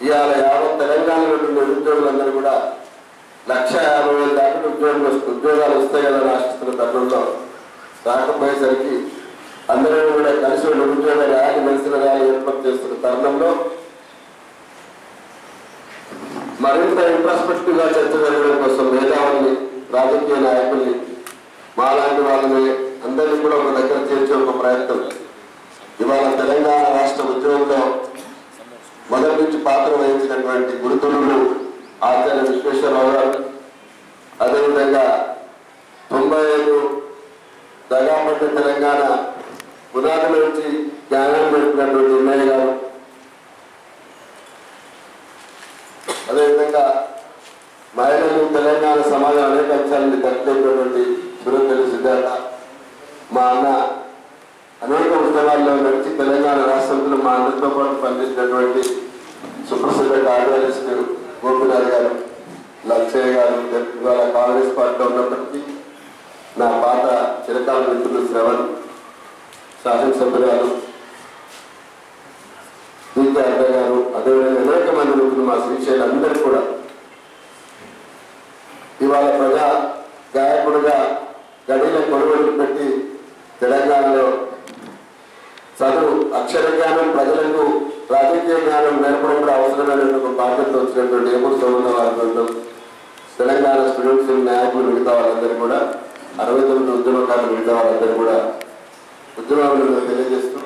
ఇవాళ యావత్ తెలంగాణలో నిరుద్యోగులందరూ కూడా 1,50,000 దాకా ఉద్యోగాలు వస్తాయి కదా ఆశిస్తున్న తరుణంలో రాకపోయేసరికి అందరూ కూడా కలిసి నిరుద్యోగ ర్యాలీ నిరసన ర్యాలీ ఏర్పాటు చేస్తున్న తరుణంలో మరింత ఇంట్రాస్పెక్టివ్ గా చర్చ జరగడం కోసం మేధావుల్ని రాజకీయ నాయకుల్ని మాలాంటి వాళ్ళని అందరినీ కూడా ఒక దగ్గర చేర్చే ఒక ప్రయత్నం ఇవాళ తెలంగాణ రాష్ట్ర ఉద్యోగంలో మొదటి నుంచి పాత్ర వహించినటువంటి గురుతులు ఆచార్య విశ్వేశ్వరరావు గారు, అదేవిధంగా 95 దగాపడ్డ తెలంగాణ పునాదుల నుంచి జ్ఞానం పెట్టినటువంటి ఉమ్మయ్య గారు, అదేవిధంగా మహిళలు తెలంగాణ సమాజం అనేక అంశాలని తట్టుకునేటువంటి సురతెలు సిద్ధార్థ, మా అన్న అనేక ఉద్యమాల్లో నడిచి తెలంగాణ రాష్ట్రంలో మా అందరితో పాటు పనిచేసినటువంటి సుప్రసిద్ధ కార్డియాలజిస్ట్ గోపినాథ్ గారు, లక్ష్మయ్య గారు, ఇవాళ కాంగ్రెస్ పార్టీలో ఉన్నప్పటికీ నా పాత చిరకాల మిత్రులు శ్రవణ్, శాసనసభ్యురాలు దీప అడ్డ గారు, అదేవిధంగా అనేక మంది మిత్రులు మా శ్రీశైలం అందరూ కూడా ఇవాళ ప్రజా గాయకుడుగా గడిలో కొనుగోలు పెట్టి తెలంగాణలో చదువు అక్షర జ్ఞానం ప్రజలకు రాజకీయ జ్ఞానం నేర్పడం కూడా అవసరమైన ఒక బాధ్యత వచ్చినటువంటి ఏమూరు సోమన్న వారి తెలంగాణ స్టూడెంట్స్ నాయకులు మిగతా వాళ్ళందరూ కూడా 69 ఉద్యమకారులు మిగతా వాళ్ళందరూ కూడా ఉద్యమాలను తెలియజేస్తూ